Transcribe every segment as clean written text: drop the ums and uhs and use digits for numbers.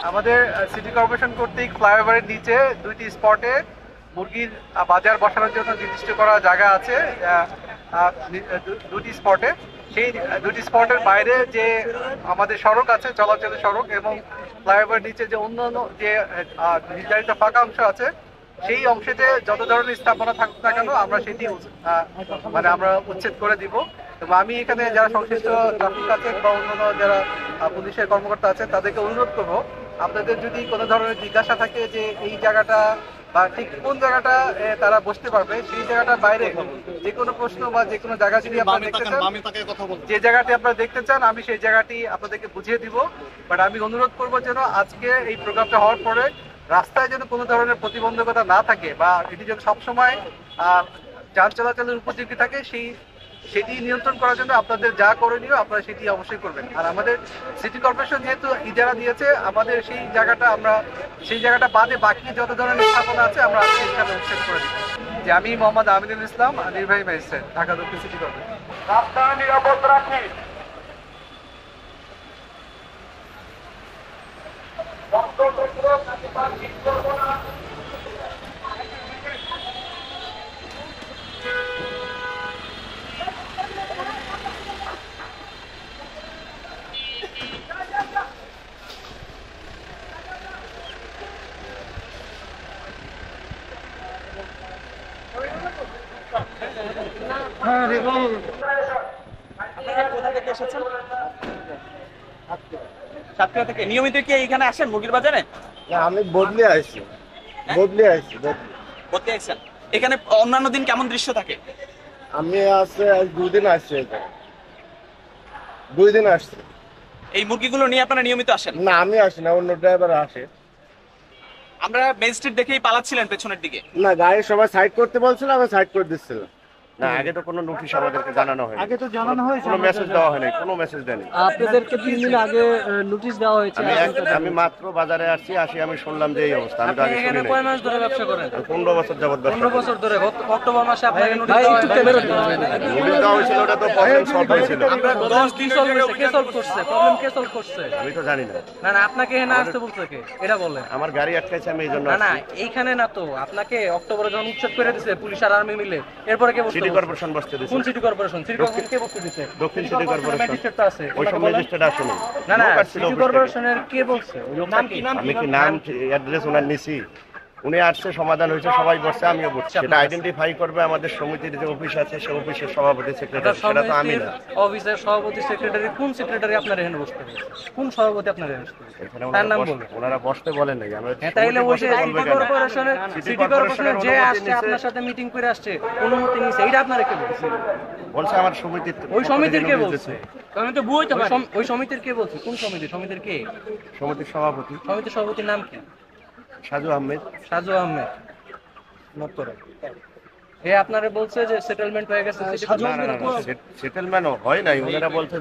আমাদের city corporation কর্তৃক ফ্লাইওভারের নিচে 2টি স্পটে মুরগির বাজার বসানোর জন্য নির্দিষ্ট করা জায়গা আছে। 2টি স্পটে, সেই 2টি স্পটের বাইরে যে আমাদের সড়ক আছে, চলাচলের সড়ক, এবং ফ্লাইওভার নিচে যে অন্যান্য যে নির্ধারিত ফাঁকা অংশ আছে, সেই অংশেতে যত ধরনের স্থাপনা থাকুক না কেন আমরা সেটি মানে আমরা উচ্ছেদ করে দিব। এবং আমি এখানে যারা সংশ্লিষ্ট ট্রাফিক আছেন বা অন্যান্য যারা পুলিশের কর্মকর্তা আছে তাদেরকে অনুরোধ করব, আপনাদের যদি কোনো ধরনের জিজ্ঞাসা থাকে যে এই জায়গাটা বা ঠিক কোন জায়গাটা তারা বসতে পারবে, সেই জায়গাটার বাইরে যে কোনো প্রশ্ন বা যে কোনো জায়গা যদি আপনারা দেখতে চান, যে জায়গাটি আপনারা দেখতে চান, আমি সেই জায়গাটি আপনাদেরকে বুঝিয়ে দিব। বাট আমি অনুরোধ করব যেন আজকে এই প্রোগ্রামটা হওয়ার পরে রাস্তায় যেন কোনো ধরনের প্রতিবন্ধকতা না থাকে বা এটি যেন সবসময় যান চলাচলের উপযোগী থাকে, সেটি নিয়ন্ত্রণ করার জন্য আপনাদের যা করণীয় আপনারা সেটি অবশ্যই করবেন। আর আমাদের সিটি কর্পোরেশন যেহেতু ইজারা দিয়েছে, আমাদের সেই জায়গাটা বাদে বাকি যত ধরনের স্থাপনা আছে আমরা আজকে এখানে উচ্ছেদ করে দিব। যে আমি মোহাম্মদ আমিনুল ইসলাম, নির্বাহী ম্যাজিস্ট্রেট, ঢাকা দক্ষিণ সিটি কর্পোরেশন। রাস্তা নিরাপদ রাখি। সাতক্ষীরা থেকে নিয়মিত কি এইখানে আসেন মুরগির বাজারে? আমি বদলে আসছি। এখানে অন্যান্য দিন কেমন দৃশ্য থাকে? আমি আছে আজ 2 দিন আসছি, 2 দিন আসছি। এই মুরগিগুলো নিয়ে আপনারা নিয়মিত আসেন? না, আমি আসি না, অন্য ড্রাইভার আসে। আমরা ম্যাজিস্ট্রেট দেখেই পালাচ্ছিলেন পেছনের দিকে? না, গাড়ি সবাই সাইড করতে বলছিল, আমি সাইড করে দিচ্ছিল। না, আগে তো কোনো নোটিশ আমাদেরকে জানানো হয়নি। আগে তো জানানো হয়েছে, কোনো মেসেজ দেওয়া হয়নি, কোনো মেসেজ দেয়নি। আপনাদেরকে 3 দিন আগে নোটিশ দেওয়া হয়েছে। আমি মাত্র বাজারে আসছি, আমি শুনলাম যে এই অবস্থা। আমি তো আগে শুনি নাই। কয় মাস ধরে ব্যবসা করেন? 15 বছর যাবত ব্যবসা। 15 বছর ধরে। অক্টোবর মাসে আপনাকে নোটিশ দেওয়া হয়েছিল, ওটা তো প্রবলেম সলভ হয়েছিল। আমরা 10 দিন সলভ হয়েছে, কে সলভ করছে? প্রবলেম কে সলভ করছে? আমি তো জানি না। না, আপনাকে এখানে আসতে বলছে কে? এটা বলেন। আমার গাড়ি আটকাইছে, আমি এইজন্য না, এইখানে না তো, আপনাকে অক্টোবরে যখন উচ্ছেদ করে দিয়েছে পুলিশ আর আর্মি মিলে, এরপরে কে বসতে? সিটি কর্পোরেশন বসতে দিয়েছে। কোন সিটি কর্পোরেশন? সিটি কর্পোরেশন কে বসতে দিয়েছে? দক্ষিণ সিটি কর্পোরেশন। ম্যাজিস্ট্রেট তো আছে। ওই সব ম্যাজিস্ট্রেট আসেনি। না, সিটি কর্পোরেশনের কে বলছে? ওই লোকটা কি? আমি কি নাম অ্যাড্রেস ওনার নিছি? উনি আসছে, সমাধান হয়েছে, সবাই বসছে, আমিও বসছি। সেটা আইডেন্টিফাই করবে আমাদের সমিতির যে অফিস আছে, সেই অফিসের সভাপতি সেক্রেটারি, সেটা তো আমি না। অফিসের সভাপতি সেক্রেটারি, কোন সেক্রেটারি আপনার এখানে বসতে বলছে? কোন সভাপতি আপনার এখানে বসতে বলছে? তার নাম বলুন। ওনারা বসতে বলেন নাই। আমরা তাইলে ওই যে সিটি কর্পোরেশনের যে আসছে আপনার সাথে মিটিং করে আসছে, অনুমতি নিছে, এইটা আপনারা কে বলছে? বলছে আমার সমিতির। ওই সমিতির কে বলছে? আমি তো বুঝতে পারি। ওই সমিতির কে বলছে? কোন সমিতি? সমিতির কে? সমিতির সভাপতি। সমিতির সভাপতির নাম কি? সাজু আহমেদ। সাজু আহমেদ নত্তরা। আপনারা বলছে যে সেটেলমেন্ট হয়ে গেছে। সেটেলমেন্টও হয় নাই। ওনারা বলছে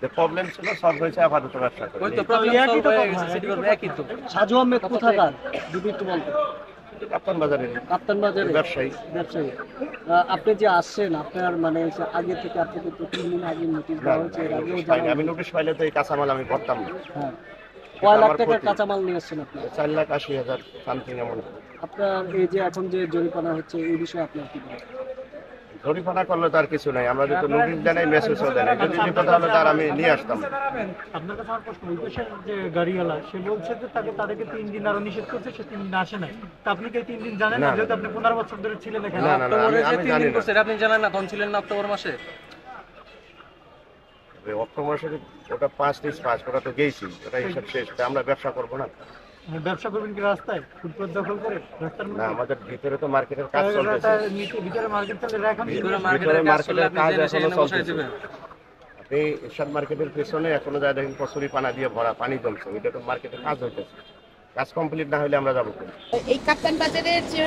যে প্রবলেম ছিল, সলভ হয়েছে, আপাতত ব্যবসা করে। ওই তো প্রবলেম সলভ হয়ে গেছে, সিটি কর্পোরেশন একই তো। সাজু আহমেদ কোথাকার যদি একটু বলতেন? কাপ্তান বাজারে ব্যবসায়ী। আপনি যে আসছেন, আপনার মানে আগে থেকে আপনাকে তো 3 দিন আগে নোটিশ দেওয়া হয়েছে, এর আগেও আমি নোটিশ পাইলে তো এই কাঁচামাল আমি ভরতাম না। হ্যাঁ, কয় লাখ টাকার কাঁচামাল নিয়ে আসছেন আপনি? 4,80,000 সামথিং এমন। আপনার এই যে এখন যে জরিমানা হচ্ছে, এই বিষয়ে আপনার কি বলেন? জরিমানা করলে তার কিছু নাই। আমরা যদি নোটিশ দেয়, মেসেজও দেয়, যদি কথা হলে তার আমি নিয়ে আসতাম। আপনার কাছে আমার প্রশ্ন, ওই দেশের যে গাড়িওয়ালা সে বলছে যে তাদেরকে 3 দিন আরো নিষেধ করছে, সে 3 দিন আসে নাই। তা আপনি কি 3 দিন জানেন না? যেহেতু আপনি 15 বছর ধরে ছিলেন এখানে। না, আমি জানি না। আপনি জানেন না? তখন ছিলেন না অক্টোবর মাসে? অক্টোবর মাসে ওটা 5/5, ওটা তো গেছি, ওটা হিসাব শেষ। আমরা ব্যবসা করবো না? ব্যবসা করবেন কি রাস্তায় ফুটপাত দখল করে? রাস্তার না, আমাদের ভিতরে তো মার্কেটের কাজ চলতেছে। ভিতরে মার্কেট চলে, এখন ভিতরে মার্কেটের কাজ এখনো চলতেছে। আপনি এরশাদ মার্কেটের পেছনে এখনো যায় দেখেন কচুরি পানা দিয়ে ভরা, পানি জমছে। ওইটা তো মার্কেটের কাজ হইতেছে। কাজ কমপ্লিট না হলে আমরা যাবো। এই কাপ্তান বাজারের যে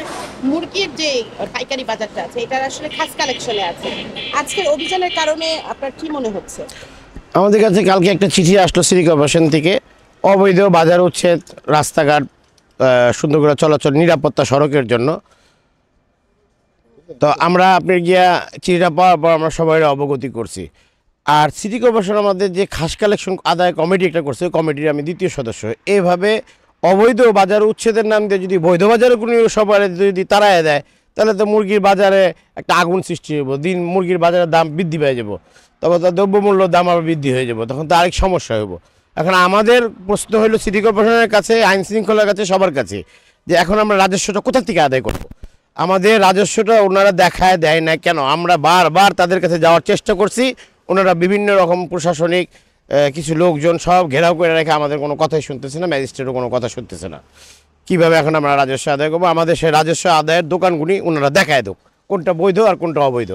মুরগির যে পাইকারি বাজারটা আছে, এটা আসলে খাস কালেকশনে আছে। আজকের অভিযানের কারণে আপনার কি মনে হচ্ছে? আমাদের কাছে কালকে একটা চিঠি আসলো সিটি কর্পোরেশন থেকে, অবৈধ বাজার উচ্ছেদ, রাস্তাঘাট সুন্দর করে চলাচল, নিরাপত্তা সড়কের জন্য। তো আমরা আপনার গিয়া চিঠিটা পাওয়ার পর আমরা সবাই অবগতি করছি। আর সিটি কর্পোরেশন আমাদের যে খাস কালেকশন আদায় কমিটি একটা করছে ওই কমিটির আমি দ্বিতীয় সদস্য। এইভাবে অবৈধ বাজার উচ্ছেদের নাম দিয়ে যদি বৈধ বাজারে কোনো সবাই যদি তাড়ায় দেয় তাহলে তো মুরগির বাজারে একটা আগুন সৃষ্টি হইব, দিন মুরগির বাজারের দাম বৃদ্ধি পেয়ে যাব, তখন তো দ্রব্যমূল্যর দাম আবার বৃদ্ধি হয়ে যাব, তখন তো আরেক সমস্যা হইব। এখন আমাদের প্রশ্ন হলো সিটি কর্পোরেশনের কাছে, আইন শৃঙ্খলার কাছে, সবার কাছে, যে এখন আমরা রাজস্বটা কোথা থেকে আদায় করব। আমাদের রাজস্বটা ওনারা দেখায় দেয় না কেন? আমরা বারবার তাদের কাছে যাওয়ার চেষ্টা করছি, ওনারা বিভিন্ন রকম প্রশাসনিক কিছু লোকজন সব ঘেরাও করে রেখে আমাদের কোনো কথাই শুনতেছে না, ম্যাজিস্ট্রেটও কোনো কথা শুনতেছে না। কীভাবে এখন আমরা রাজস্ব আদায় করবো? আমাদের সেই রাজস্ব আদায়ের দোকানগুলি ওনারা দেখায় দেব কোনটা বৈধ আর কোনটা অবৈধ।